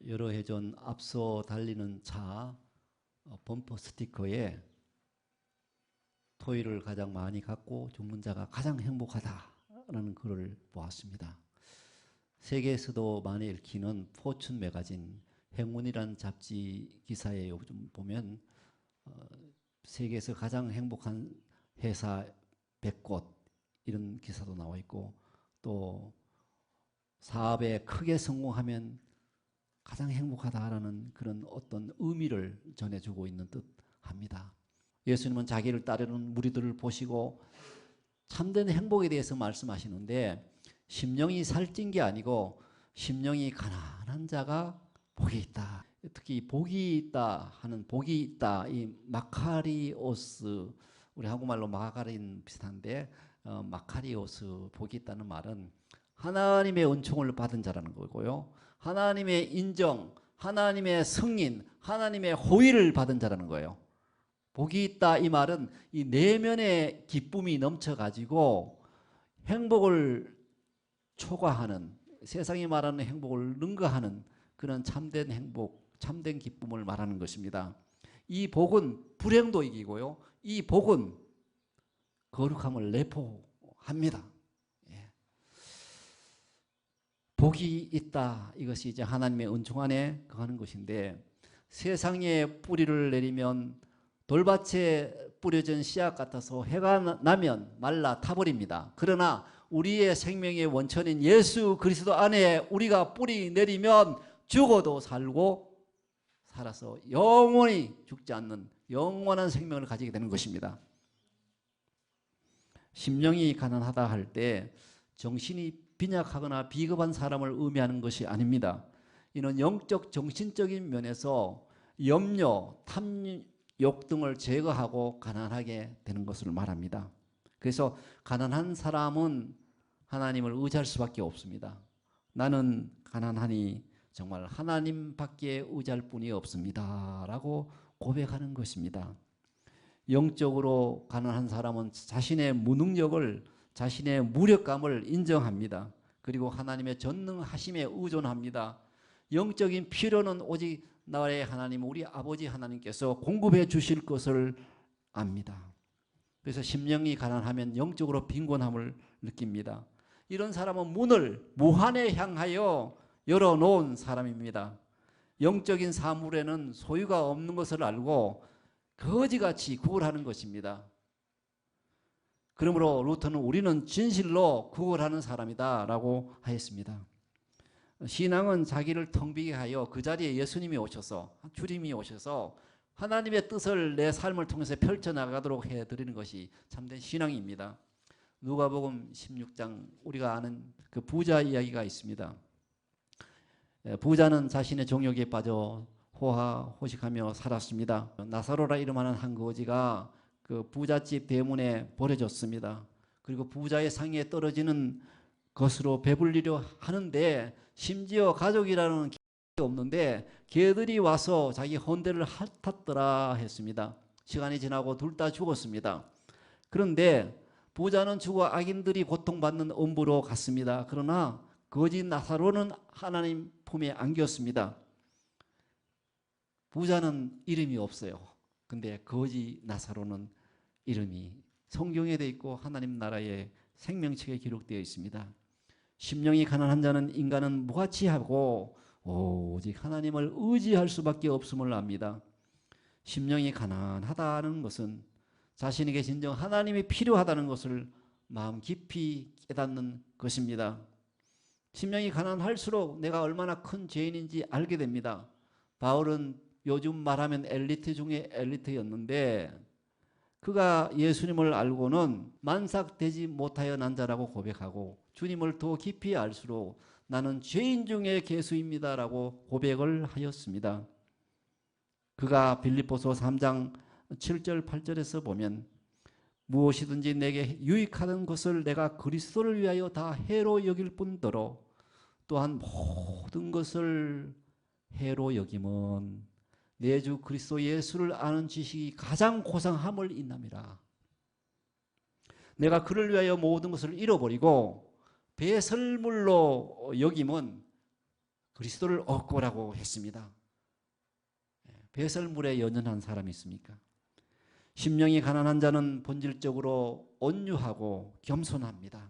여러 해 전 앞서 달리는 차 범퍼 스티커에 토요일을 가장 많이 갖고 죽는 자가 가장 행복하다라는 글을 보았습니다. 세계에서도 많이 읽히는 포춘 매거진 행운이라는 잡지 기사에 요즘 보면 세계에서 가장 행복한 회사 100곳 이런 기사도 나와 있고, 또 사업에 크게 성공하면 가장 행복하다라는 그런 어떤 의미를 전해주고 있는 듯합니다. 예수님은 자기를 따르는 무리들을 보시고 참된 행복에 대해서 말씀하시는데, 심령이 살찐 게 아니고 심령이 가난한 자가 복이 있다. 특히 복이 있다 하는, 복이 있다, 이 마카리오스, 우리 한국말로 마가린 비슷한데 마카리오스, 복이 있다는 말은 하나님의 은총을 받은 자라는 거고요, 하나님의 인정, 하나님의 승인, 하나님의 호의를 받은 자라는 거예요. 복이 있다 이 말은 이 내면의 기쁨이 넘쳐가지고 행복을 초과하는, 세상이 말하는 행복을 능가하는 그런 참된 행복, 참된 기쁨을 말하는 것입니다. 이 복은 불행도 이기고요, 이 복은 거룩함을 내포합니다. 예. 복이 있다, 이것이 이제 하나님의 은총 안에 거하는 것인데, 세상에 뿌리를 내리면 돌밭에 뿌려진 씨앗 같아서 해가 나면 말라 타버립니다. 그러나 우리의 생명의 원천인 예수 그리스도 안에 우리가 뿌리 내리면 죽어도 살고 살아서 영원히 죽지 않는 영원한 생명을 가지게 되는 것입니다. 심령이 가난하다 할 때 정신이 빈약하거나 비겁한 사람을 의미하는 것이 아닙니다. 이는 영적 정신적인 면에서 염려, 탐욕 등을 제거하고 가난하게 되는 것을 말합니다. 그래서 가난한 사람은 하나님을 의지할 수밖에 없습니다. 나는 가난하니 정말 하나님밖에 의지할 분이 없습니다 라고 고백하는 것입니다. 영적으로 가난한 사람은 자신의 무능력을, 자신의 무력감을 인정합니다. 그리고 하나님의 전능하심에 의존합니다. 영적인 필요는 오직 나의 하나님, 우리 아버지 하나님께서 공급해 주실 것을 압니다. 그래서 심령이 가난하면 영적으로 빈곤함을 느낍니다. 이런 사람은 문을 무한에 향하여 열어놓은 사람입니다. 영적인 사물에는 소유가 없는 것을 알고 거지같이 구걸하는 것입니다. 그러므로 루터는 우리는 진실로 구걸하는 사람이다 라고 하였습니다. 신앙은 자기를 텅 비게 하여 그 자리에 예수님이 오셔서, 주님이 오셔서 하나님의 뜻을 내 삶을 통해서 펼쳐나가도록 해드리는 것이 참된 신앙입니다. 누가복음 16장, 우리가 아는 그 부자 이야기가 있습니다. 부자는 자신의 정욕에 빠져 호화호식하며 살았습니다. 나사로라 이름하는 한 거지가 그 부잣집 대문에 버려졌습니다. 그리고 부자의 상에 떨어지는 것으로 배불리려 하는데, 심지어 가족이라는 게 없는데 개들이 와서 자기 헌대를 핥았더라 했습니다. 시간이 지나고 둘 다 죽었습니다. 그런데 부자는 죽어 악인들이 고통받는 음부로 갔습니다. 그러나 거지 나사로는 하나님 품에 안겼습니다. 부자는 이름이 없어요. 근데 거지 나사로는 이름이 성경에 되어 있고 하나님 나라의 생명책에 기록되어 있습니다. 심령이 가난한 자는 인간은 무가치하고 오직 하나님을 의지할 수밖에 없음을 압니다. 심령이 가난하다는 것은 자신에게 진정 하나님이 필요하다는 것을 마음 깊이 깨닫는 것입니다. 심령이 가난할수록 내가 얼마나 큰 죄인인지 알게 됩니다. 바울은 요즘 말하면 엘리트 중에 엘리트였는데, 그가 예수님을 알고는 만삭되지 못하여 난 자라고 고백하고, 주님을 더 깊이 알수록 나는 죄인 중에 괴수입니다 라고 고백을 하였습니다. 그가 빌립보서 3장 7절 8절에서 보면, 무엇이든지 내게 유익하는 것을 내가 그리스도를 위하여 다 해로 여길 뿐더러 또한 모든 것을 해로 여김은 내 주 그리스도 예수를 아는 지식이 가장 고상함을 인함이라. 내가 그를 위하여 모든 것을 잃어버리고 배설물로 여김은 그리스도를 얻고 오라고 했습니다. 배설물에 연연한 사람이 있습니까? 심령이 가난한 자는 본질적으로 온유하고 겸손합니다.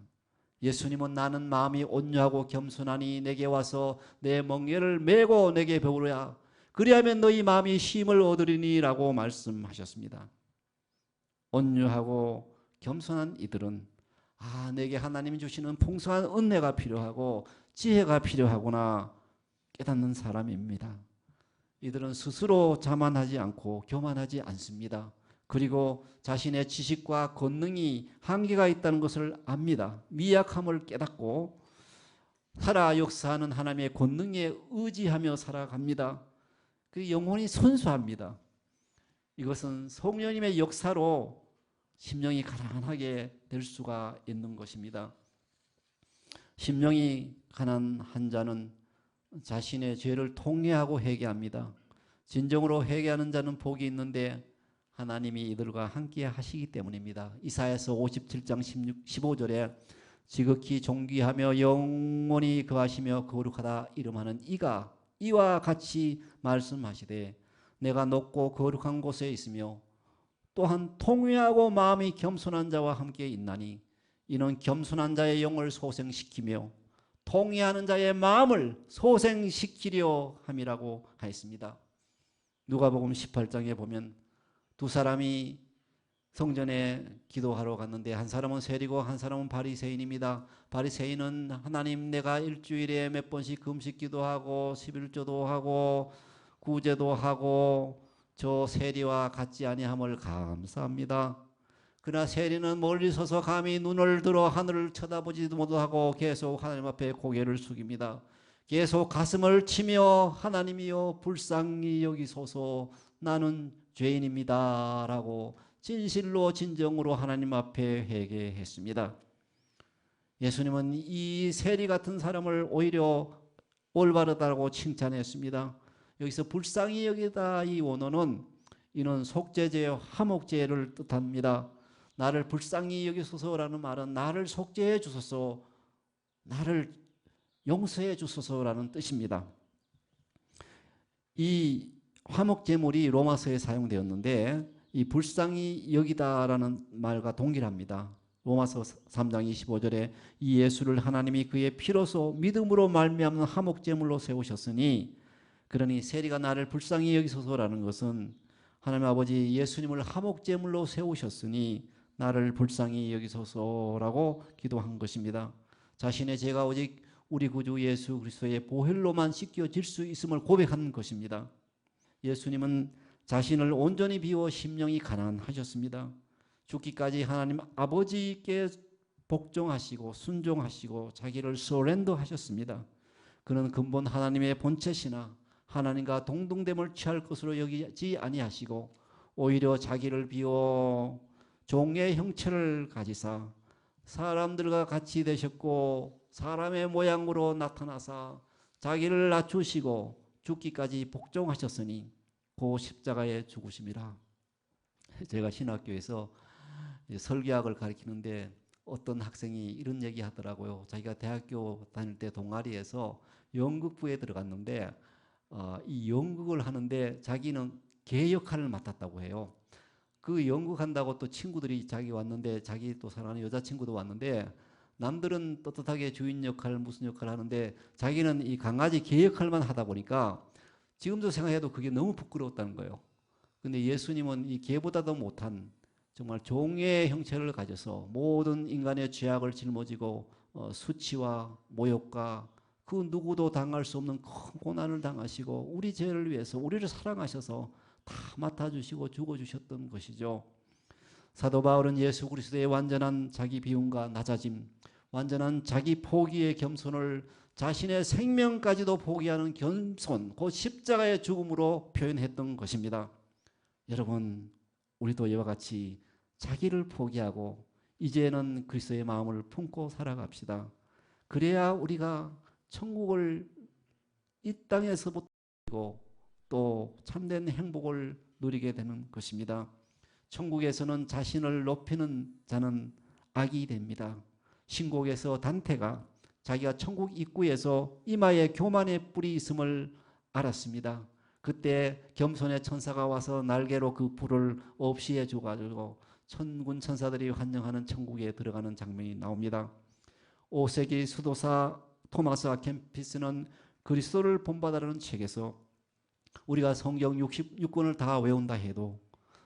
예수님은 나는 마음이 온유하고 겸손하니 내게 와서 내 멍에를 메고 내게 배우라. 그리하면 너희 마음이 쉼을 얻으리니 라고 말씀하셨습니다. 온유하고 겸손한 이들은 내게 하나님이 주시는 풍성한 은혜가 필요하고 지혜가 필요하구나 깨닫는 사람입니다. 이들은 스스로 자만하지 않고 교만하지 않습니다. 그리고 자신의 지식과 권능이 한계가 있다는 것을 압니다. 미약함을 깨닫고 살아 역사하는 하나님의 권능에 의지하며 살아갑니다. 그 영혼이 선수합니다. 이것은 성령님의 역사로 심령이 가난하게 될 수가 있는 것입니다. 심령이 가난한 자는 자신의 죄를 통회하고 회개합니다. 진정으로 회개하는 자는 복이 있는데 하나님이 이들과 함께 하시기 때문입니다. 이사야서 57장 15절에 지극히 존귀하며 영원히 거하시며 거룩하다 이름하는 이와 같이 말씀하시되 내가 높고 거룩한 곳에 있으며 또한 통회하고 마음이 겸손한 자와 함께 있나니 이는 겸손한 자의 영을 소생시키며 통회하는 자의 마음을 소생시키려 함이라고 하였습니다. 누가복음 18장에 보면 두 사람이 성전에 기도하러 갔는데 한 사람은 세리고 한 사람은 바리새인입니다. 바리새인은 하나님 내가 일주일에 몇 번씩 금식 기도하고 11조도 하고 구제도 하고 저 세리와 같지 아니함을 감사합니다. 그러나 세리는 멀리 서서 감히 눈을 들어 하늘을 쳐다보지도 못하고 계속 하나님 앞에 고개를 숙입니다. 계속 가슴을 치며 하나님이여 불쌍히 여기소서 나는 죄인입니다 라고 진실로 진정으로 하나님 앞에 회개했습니다. 예수님은 이 세리 같은 사람을 오히려 올바르다고 칭찬했습니다. 여기서 불쌍히 여기다 이 원어는 이는 속죄죄 화목죄를 뜻합니다. 나를 불쌍히 여기소서라는 말은 나를 속죄해 주소서, 나를 용서해 주소서라는 뜻입니다. 이 화목제물이 로마서에 사용되었는데 이 불쌍히 여기다라는 말과 동일합니다. 로마서 3장 25절에 이 예수를 하나님이 그의 피로서 믿음으로 말미암는 화목제물로 세우셨으니 그러니 세리가 나를 불쌍히 여기소서라는 것은 하나님 아버지 예수님을 화목제물로 세우셨으니 나를 불쌍히 여기소서라고 기도한 것입니다. 자신의 죄가 오직 우리 구주 예수 그리스도의 보혈로만 씻겨질 수 있음을 고백한 것입니다. 예수님은 자신을 온전히 비워 심령이 가난하셨습니다. 죽기까지 하나님 아버지께 복종하시고 순종하시고 자기를 서렌더하셨습니다. 그는 근본 하나님의 본체시나 하나님과 동등됨을 취할 것으로 여기지 아니하시고 오히려 자기를 비워 종의 형체를 가지사 사람들과 같이 되셨고 사람의 모양으로 나타나사 자기를 낮추시고 죽기까지 복종하셨으니 그 십자가에 죽으심이라. 제가 신학교에서 설교학을 가르치는데 어떤 학생이 이런 얘기 하더라고요. 자기가 대학교 다닐 때 동아리에서 연극부에 들어갔는데 이 연극을 하는데 자기는 개 역할을 맡았다고 해요. 그 연극한다고 또 친구들이 자기 왔는데 자기 또 사랑하는 여자친구도 왔는데 남들은 떳떳하게 주인 역할 무슨 역할을 하는데 자기는 이 강아지 개 역할만 하다 보니까 지금도 생각해도 그게 너무 부끄러웠다는 거예요. 근데 예수님은 이 개보다도 못한 정말 종의 형체를 가져서 모든 인간의 죄악을 짊어지고 수치와 모욕과 그 누구도 당할 수 없는 큰 고난을 당하시고 우리 죄를 위해서 우리를 사랑하셔서 다 맡아주시고 죽어주셨던 것이죠. 사도 바울은 예수 그리스도의 완전한 자기 비움과 낮아짐, 완전한 자기 포기의 겸손을 자신의 생명까지도 포기하는 겸손, 그 십자가의 죽음으로 표현했던 것입니다. 여러분, 우리도 이와 같이 자기를 포기하고 이제는 그리스도의 마음을 품고 살아갑시다. 그래야 우리가 천국을 이 땅에서부터 누리고 또 참된 행복을 누리게 되는 것입니다. 천국에서는 자신을 높이는 자는 악이 됩니다. 신곡에서 단테가 자기가 천국 입구에서 이마에 교만의 뿔이 있음을 알았습니다. 그때 겸손의 천사가 와서 날개로 그 뿔을 없이 해줘가지고 천군 천사들이 환영하는 천국에 들어가는 장면이 나옵니다. 5세기 수도사 토마스 아 캠피스는 그리스도를 본받아라는 책에서 우리가 성경 66권을 다 외운다 해도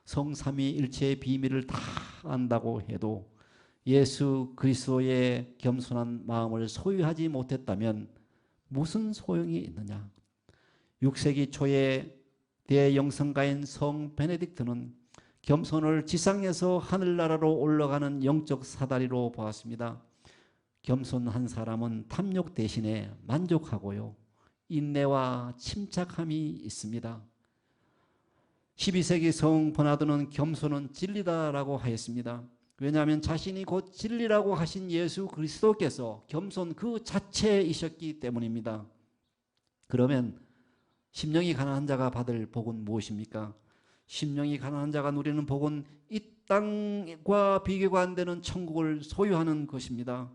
성삼위일체의 비밀을 다 안다고 해도 예수 그리스도의 겸손한 마음을 소유하지 못했다면 무슨 소용이 있느냐. 6세기 초에 대영성가인 성 베네딕트는 겸손을 지상에서 하늘나라로 올라가는 영적 사다리로 보았습니다. 겸손한 사람은 탐욕 대신에 만족하고요. 인내와 침착함이 있습니다. 12세기 성 버나드는 겸손은 진리다라고 하였습니다. 왜냐하면 자신이 곧 진리라고 하신 예수 그리스도께서 겸손 그 자체이셨기 때문입니다. 그러면 심령이 가난한 자가 받을 복은 무엇입니까? 심령이 가난한 자가 누리는 복은 이 땅과 비교가 안 되는 천국을 소유하는 것입니다.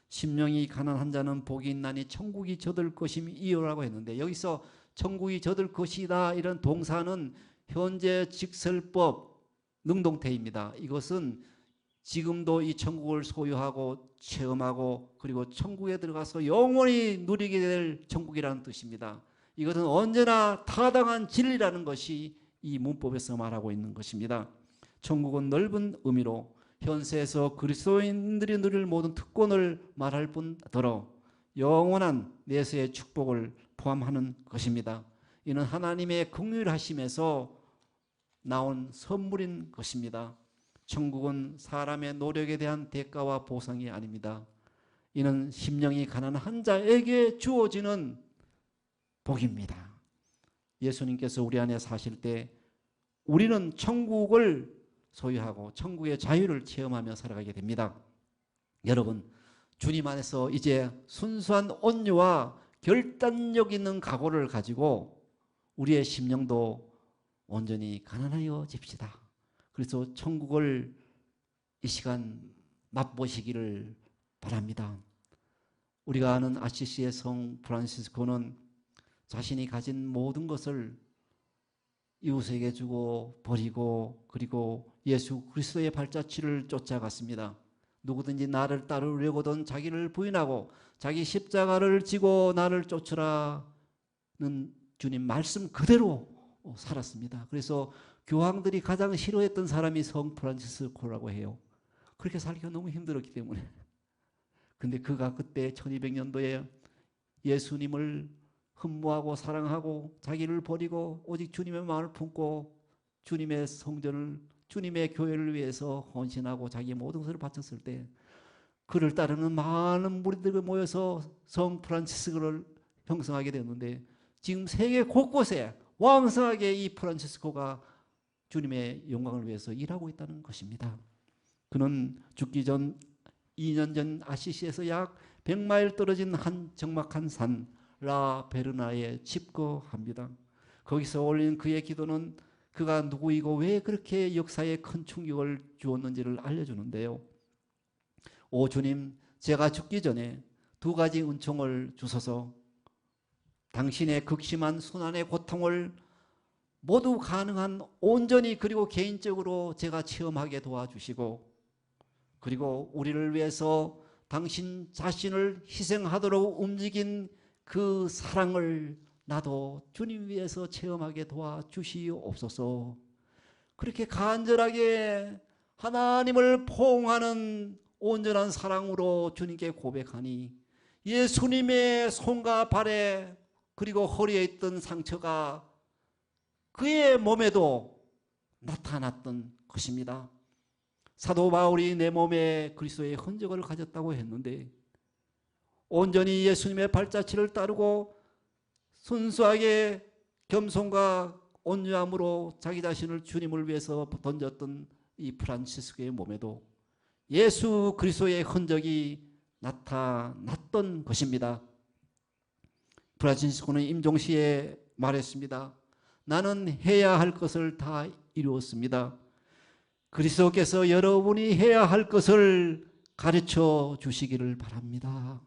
심령이 가난한 자는 복이 있나니 천국이 저들 것임이요라고 했는데 여기서 천국이 저들 것이다 이런 동사는 현재 직설법 능동태입니다. 이것은 지금도 이 천국을 소유하고 체험하고 그리고 천국에 들어가서 영원히 누리게 될 천국이라는 뜻입니다. 이것은 언제나 타당한 진리라는 것이 이 문법에서 말하고 있는 것입니다. 천국은 넓은 의미로 현세에서 그리스도인들이 누릴 모든 특권을 말할 뿐더러 영원한 내세의 축복을 포함하는 것입니다. 이는 하나님의 긍휼하심에서 나온 선물인 것입니다. 천국은 사람의 노력에 대한 대가와 보상이 아닙니다. 이는 심령이 가난한 자에게 주어지는 복입니다. 예수님께서 우리 안에 사실 때 우리는 천국을 소유하고 천국의 자유를 체험하며 살아가게 됩니다. 여러분, 주님 안에서 이제 순수한 온유와 결단력 있는 각오를 가지고 우리의 심령도 온전히 가난해집시다. 그래서 천국을 이 시간 맛보시기를 바랍니다. 우리가 아는 아시시의 성 프란시스코는 자신이 가진 모든 것을 이웃에게 주고 버리고 그리고 예수 그리스도의 발자취를 쫓아갔습니다. 누구든지 나를 따르려거든 자기를 부인하고 자기 십자가를 지고 나를 쫓으라는 주님 말씀 그대로 살았습니다. 그래서 교황들이 가장 싫어했던 사람이 성 프란시스코라고 해요. 그렇게 살기가 너무 힘들었기 때문에. 근데 그가 그때 1200년도에 예수님을 흠모하고 사랑하고 자기를 버리고 오직 주님의 마음을 품고 주님의 성전을 주님의 교회를 위해서 헌신하고 자기의 모든 것을 바쳤을 때 그를 따르는 많은 무리들이 모여서 성 프란치스코를 형성하게 됐는데 지금 세계 곳곳에 왕성하게 이 프란치스코가 주님의 영광을 위해서 일하고 있다는 것입니다. 그는 죽기 전 2년 전 아시시에서 약 100마일 떨어진 한 적막한 산 라베르나에 집거합니다. 거기서 올린 그의 기도는 그가 누구이고 왜 그렇게 역사에 큰 충격을 주었는지를 알려주는데요. 오 주님, 제가 죽기 전에 두 가지 은총을 주소서. 당신의 극심한 순환의 고통을 모두 가능한 온전히 그리고 개인적으로 제가 체험하게 도와주시고 그리고 우리를 위해서 당신 자신을 희생하도록 움직인 그 사랑을 나도 주님 위해서 체험하게 도와주시옵소서. 그렇게 간절하게 하나님을 포옹하는 온전한 사랑으로 주님께 고백하니 예수님의 손과 발에 그리고 허리에 있던 상처가 그의 몸에도 나타났던 것입니다. 사도 바울이 내 몸에 그리스도의 흔적을 가졌다고 했는데 온전히 예수님의 발자취를 따르고 순수하게 겸손과 온유함으로 자기 자신을 주님을 위해서 던졌던 이 프란치스코의 몸에도 예수 그리스도의 흔적이 나타났던 것입니다. 프란치스코는 임종시에 말했습니다. 나는 해야 할 것을 다 이루었습니다. 그리스도께서 여러분이 해야 할 것을 가르쳐 주시기를 바랍니다.